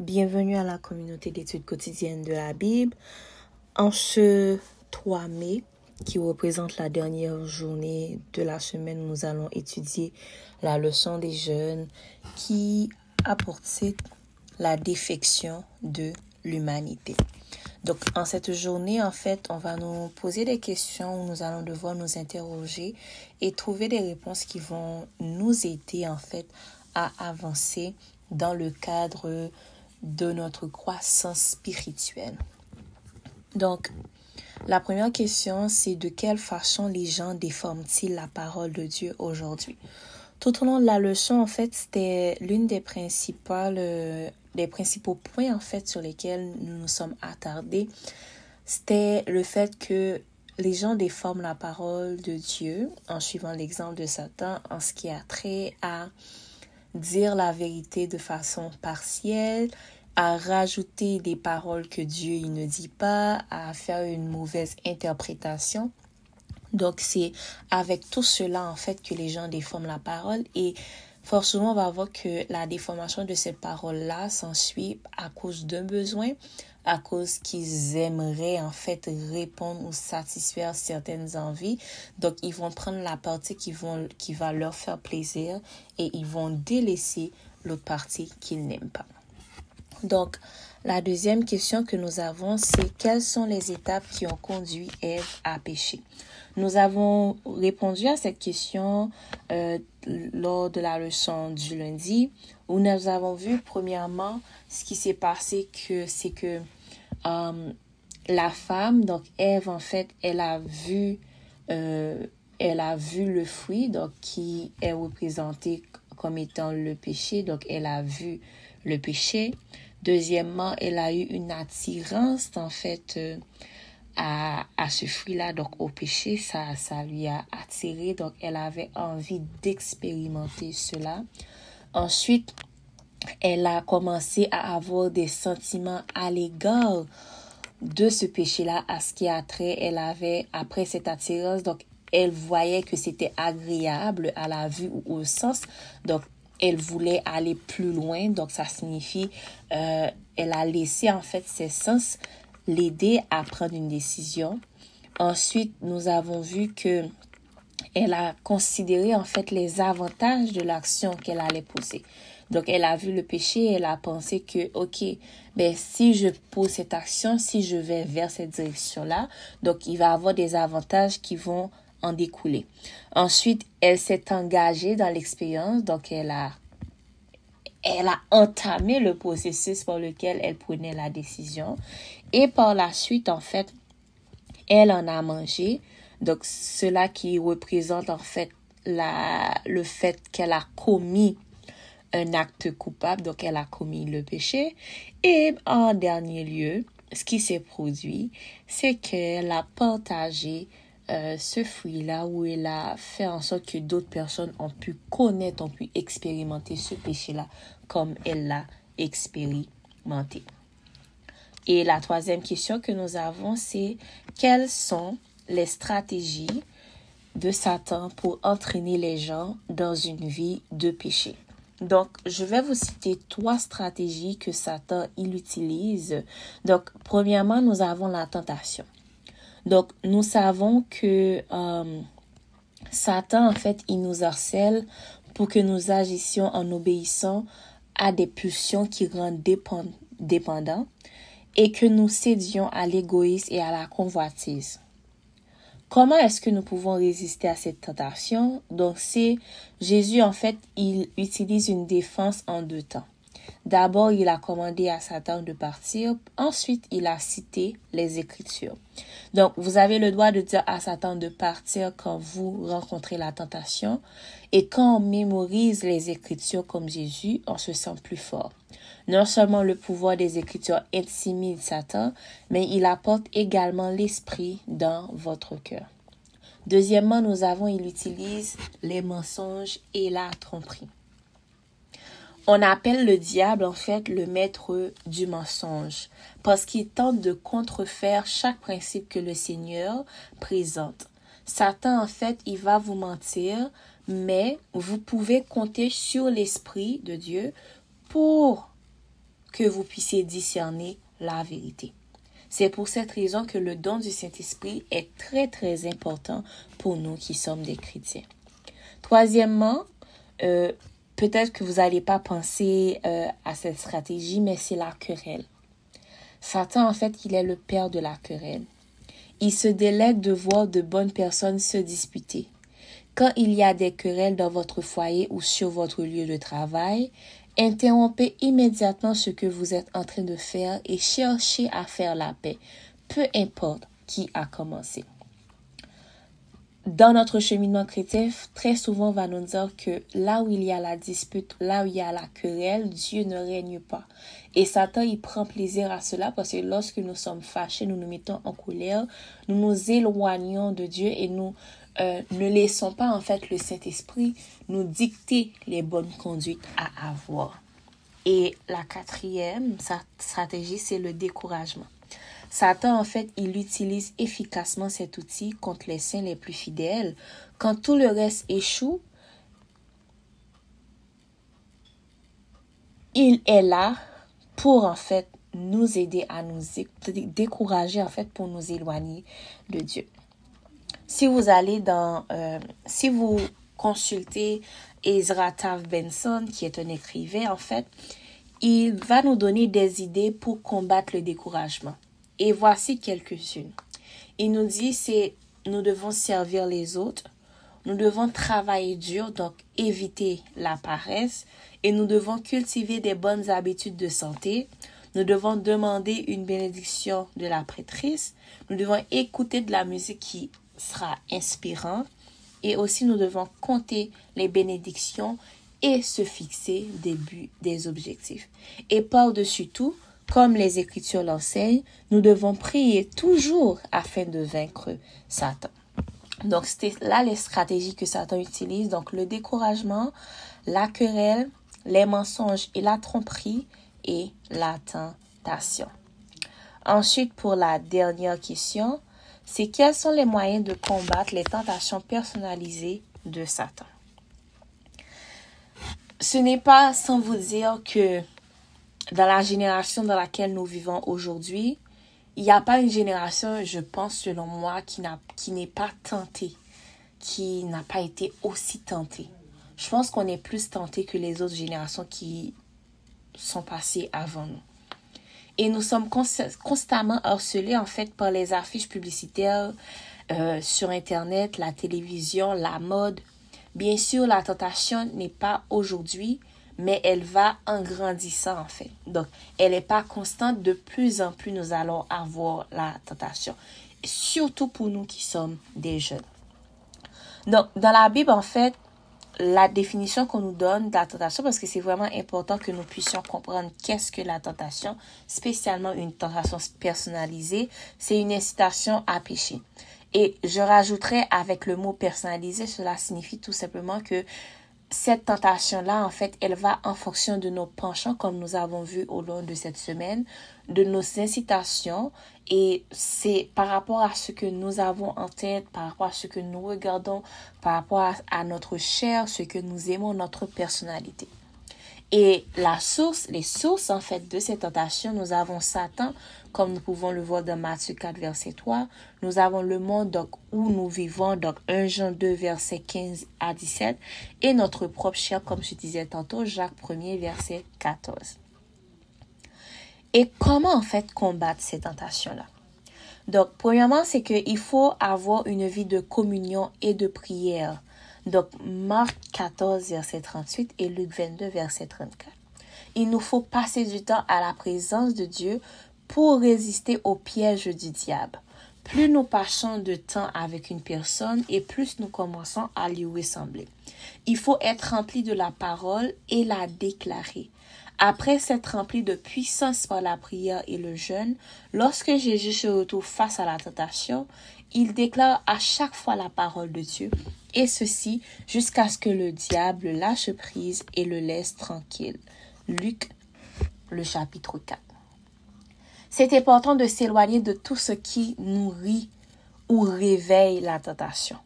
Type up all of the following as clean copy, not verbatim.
Bienvenue à la communauté d'études quotidiennes de la Bible. En ce 3 mai, qui représente la dernière journée de la semaine, nous allons étudier la leçon des jeunes qui a pour titre la défection de l'humanité. Donc, en cette journée, en fait, on va nous poser des questions où nous allons devoir nous interroger et trouver des réponses qui vont nous aider, en fait, à avancer dans le cadre de notre croissance spirituelle. Donc, la première question, c'est de quelle façon les gens déforment-ils la parole de Dieu aujourd'hui? Tout au long de la leçon, en fait, c'était l'une des principaux points, en fait, sur lesquels nous nous sommes attardés. C'était le fait que les gens déforment la parole de Dieu en suivant l'exemple de Satan en ce qui a trait à dire la vérité de façon partielle, à rajouter des paroles que Dieu il ne dit pas, à faire une mauvaise interprétation. Donc, c'est avec tout cela, en fait, que les gens déforment la parole et fort souvent, on va voir que la déformation de cette parole-là s'ensuit à cause d'un besoin, à cause qu'ils aimeraient, en fait, répondre ou satisfaire certaines envies. Donc, ils vont prendre la partie qui va leur faire plaisir et ils vont délaisser l'autre partie qu'ils n'aiment pas. Donc, la deuxième question que nous avons, c'est quelles sont les étapes qui ont conduit Ève à pécher? Nous avons répondu à cette question lors de la leçon du lundi, où nous avons vu premièrement ce qui s'est passé, c'est que la femme, donc Ève, en fait, elle a vu le fruit, donc qui est représenté comme étant le péché, donc elle a vu le péché. Deuxièmement, elle a eu une attirance, en fait, à ce fruit-là, donc au péché, ça lui a attiré, donc elle avait envie d'expérimenter cela. Ensuite, elle a commencé à avoir des sentiments à l'égard de ce péché-là, à ce qui a trait, elle avait, après cette attirance, donc elle voyait que c'était agréable à la vue ou au sens, donc elle voulait aller plus loin, donc ça signifie elle a laissé en fait ses sens l'aider à prendre une décision. Ensuite, nous avons vu que elle a considéré en fait les avantages de l'action qu'elle allait poser. Donc, elle a vu le péché et elle a pensé que, ok, si je pose cette action, si je vais vers cette direction-là, donc il va y avoir des avantages qui vont en découler. Ensuite, elle s'est engagée dans l'expérience, donc elle a entamé le processus par lequel elle prenait la décision. Et par la suite, en fait, elle en a mangé. Donc, cela qui représente, en fait, le fait qu'elle a commis un acte coupable. Donc, elle a commis le péché. Et en dernier lieu, ce qui s'est produit, c'est qu'elle a partagé ce fruit-là où elle a fait en sorte que d'autres personnes ont pu connaître, ont pu expérimenter ce péché-là comme elle l'a expérimenté. Et la troisième question que nous avons, c'est quelles sont les stratégies de Satan pour entraîner les gens dans une vie de péché? Donc, je vais vous citer 3 stratégies que Satan il utilise. Donc, premièrement, nous avons la tentation. Donc, nous savons que Satan, en fait, il nous harcèle pour que nous agissions en obéissant à des pulsions qui rendent dépendants et que nous cédions à l'égoïsme et à la convoitise. Comment est-ce que nous pouvons résister à cette tentation? Donc, c'est Jésus, en fait, il utilise une défense en 2 temps. D'abord, il a commandé à Satan de partir. Ensuite, il a cité les Écritures. Donc, vous avez le droit de dire à Satan de partir quand vous rencontrez la tentation. Et quand on mémorise les Écritures comme Jésus, on se sent plus fort. Non seulement le pouvoir des Écritures intimide Satan, mais il apporte également l'esprit dans votre cœur. Deuxièmement, il utilise les mensonges et la tromperie. On appelle le diable, en fait, le maître du mensonge, parce qu'il tente de contrefaire chaque principe que le Seigneur présente. Satan, en fait, il va vous mentir, mais vous pouvez compter sur l'Esprit de Dieu pour que vous puissiez discerner la vérité. C'est pour cette raison que le don du Saint-Esprit est très, très important pour nous qui sommes des chrétiens. Troisièmement, peut-être que vous n'allez pas penser à cette stratégie, mais c'est la querelle. Satan, en fait, il est le père de la querelle. Il se délègue de voir de bonnes personnes se disputer. Quand il y a des querelles dans votre foyer ou sur votre lieu de travail, interrompez immédiatement ce que vous êtes en train de faire et cherchez à faire la paix, peu importe qui a commencé. Dans notre cheminement chrétien, très souvent, on va nous dire que là où il y a la dispute, là où il y a la querelle, Dieu ne règne pas. Et Satan, il prend plaisir à cela parce que lorsque nous sommes fâchés, nous nous mettons en colère, nous nous éloignons de Dieu et nous ne laissons pas en fait le Saint-Esprit nous dicter les bonnes conduites à avoir. Et la quatrième stratégie, c'est le découragement. Satan, en fait, il utilise efficacement cet outil contre les saints les plus fidèles. Quand tout le reste échoue, il est là pour, en fait, nous aider à nous décourager, en fait, pour nous éloigner de Dieu. Si vous consultez Ezra Taft Benson, qui est un écrivain, en fait, il va nous donner des idées pour combattre le découragement. Et voici quelques-unes. Il nous dit, nous devons servir les autres, nous devons travailler dur, donc éviter la paresse, et nous devons cultiver des bonnes habitudes de santé. Nous devons demander une bénédiction de la prêtresse. Nous devons écouter de la musique qui sera inspirante. Et aussi, nous devons compter les bénédictions et se fixer des buts, des objectifs. Et par-dessus tout, comme les Écritures l'enseignent, nous devons prier toujours afin de vaincre Satan. Donc, c'était là les stratégies que Satan utilise. Donc, le découragement, la querelle, les mensonges et la tromperie et la tentation. Ensuite, pour la dernière question, c'est quels sont les moyens de combattre les tentations personnalisées de Satan? Ce n'est pas sans vous dire que dans la génération dans laquelle nous vivons aujourd'hui, il n'y a pas une génération, je pense, selon moi, qui n'est pas tentée, qui n'a pas été aussi tentée. Je pense qu'on est plus tenté que les autres générations qui sont passées avant nous. Et nous sommes constamment harcelés, en fait, par les affiches publicitaires sur Internet, la télévision, la mode. Bien sûr, la tentation n'est pas aujourd'hui, mais elle va en grandissant, en fait. Donc, elle n'est pas constante. De plus en plus, nous allons avoir la tentation. Surtout pour nous qui sommes des jeunes. Donc, dans la Bible, en fait, la définition qu'on nous donne de la tentation, parce que c'est vraiment important que nous puissions comprendre qu'est-ce que la tentation, spécialement une tentation personnalisée, c'est une incitation à pécher. Et je rajouterais avec le mot personnalisé, cela signifie tout simplement que cette tentation-là, en fait, elle va en fonction de nos penchants, comme nous avons vu au long de cette semaine, de nos incitations, et c'est par rapport à ce que nous avons en tête, par rapport à ce que nous regardons, par rapport à notre chair, ce que nous aimons, notre personnalité. Et les sources, en fait, de ces tentations, nous avons Satan, comme nous pouvons le voir dans Matthieu 4, verset 3. Nous avons le monde donc, où nous vivons, donc 1 Jean 2, verset 15 à 17. Et notre propre chair, comme je disais tantôt, Jacques 1, verset 14. Et comment, en fait, combattre ces tentations-là? Donc, premièrement, c'est qu'il faut avoir une vie de communion et de prière. Donc, Marc 14, verset 38 et Luc 22, verset 34. Il nous faut passer du temps à la présence de Dieu pour résister au piège du diable. Plus nous passons de temps avec une personne et plus nous commençons à lui ressembler. Il faut être rempli de la parole et la déclarer. Après s'être rempli de puissance par la prière et le jeûne, lorsque Jésus se retrouve face à la tentation, il déclare à chaque fois la parole de Dieu, et ceci jusqu'à ce que le diable lâche prise et le laisse tranquille. Luc, le chapitre 4. C'est important de s'éloigner de tout ce qui nourrit ou réveille la tentation.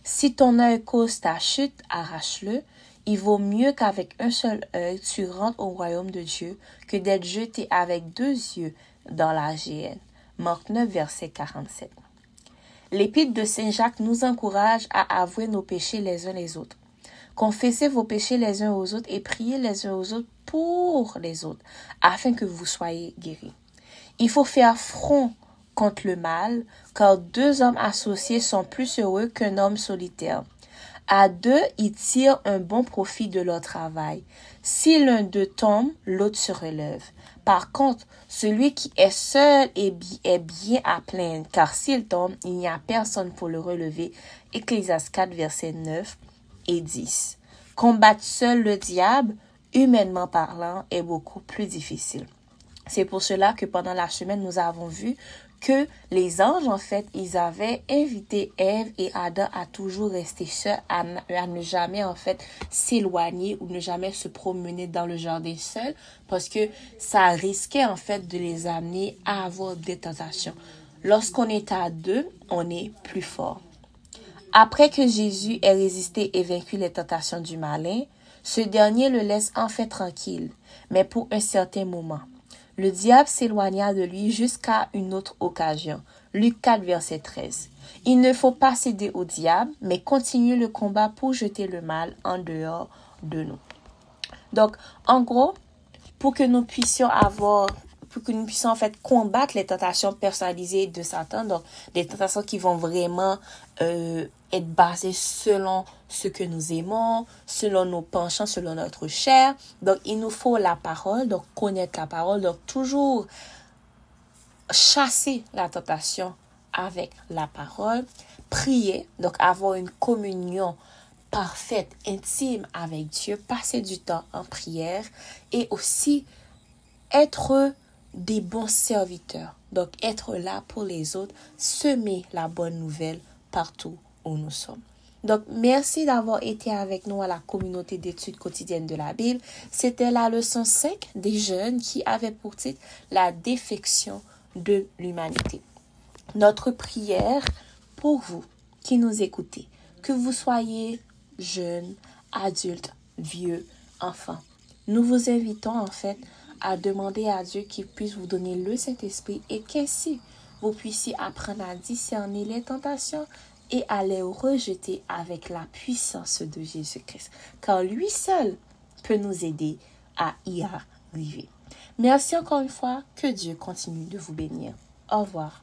Si ton œil cause ta chute, arrache-le. Il vaut mieux qu'avec un seul œil tu rentres au royaume de Dieu que d'être jeté avec 2 yeux dans la géhenne. Marc 9, verset 47. L'épître de Saint Jacques nous encourage à avouer nos péchés les uns les autres. Confessez vos péchés les uns aux autres et priez les uns aux autres pour les autres, afin que vous soyez guéris. Il faut faire front contre le mal, car 2 hommes associés sont plus heureux qu'un homme solitaire. À 2, ils tirent un bon profit de leur travail. Si l'un d'eux tombe, l'autre se relève. Par contre, celui qui est seul est bien à plaindre, car s'il tombe, il n'y a personne pour le relever. Ecclésiaste 4, versets 9 et 10. Combattre seul le diable, humainement parlant, est beaucoup plus difficile. C'est pour cela que pendant la semaine, nous avons vu que les anges, en fait, ils avaient invité Ève et Adam à toujours rester seuls, à ne jamais, en fait, s'éloigner ou ne jamais se promener dans le jardin seul, parce que ça risquait, en fait, de les amener à avoir des tentations. Lorsqu'on est à 2, on est plus fort. Après que Jésus ait résisté et vaincu les tentations du malin, ce dernier le laisse en fait tranquille, mais pour un certain moment. Le diable s'éloigna de lui jusqu'à une autre occasion. Luc 4, verset 13. Il ne faut pas céder au diable, mais continuer le combat pour jeter le mal en dehors de nous. Donc, en gros, pour que nous puissions en fait combattre les tentations personnalisées de Satan, donc des tentations qui vont vraiment être basées selon ce que nous aimons, selon nos penchants, selon notre chair. Donc il nous faut la parole, donc connaître la parole, donc toujours chasser la tentation avec la parole, prier, donc avoir une communion parfaite, intime avec Dieu, passer du temps en prière et aussi être des bons serviteurs. Donc, être là pour les autres, semer la bonne nouvelle partout où nous sommes. Donc, merci d'avoir été avec nous à la communauté d'études quotidiennes de la Bible. C'était la leçon 5 des jeunes qui avait pour titre la défection de l'humanité. Notre prière pour vous qui nous écoutez, que vous soyez jeunes, adultes, vieux, enfants. Nous vous invitons en fait à demander à Dieu qu'il puisse vous donner le Saint-Esprit et qu'ainsi vous puissiez apprendre à discerner les tentations et à les rejeter avec la puissance de Jésus-Christ. Car lui seul peut nous aider à y arriver. Merci encore une fois. Que Dieu continue de vous bénir. Au revoir.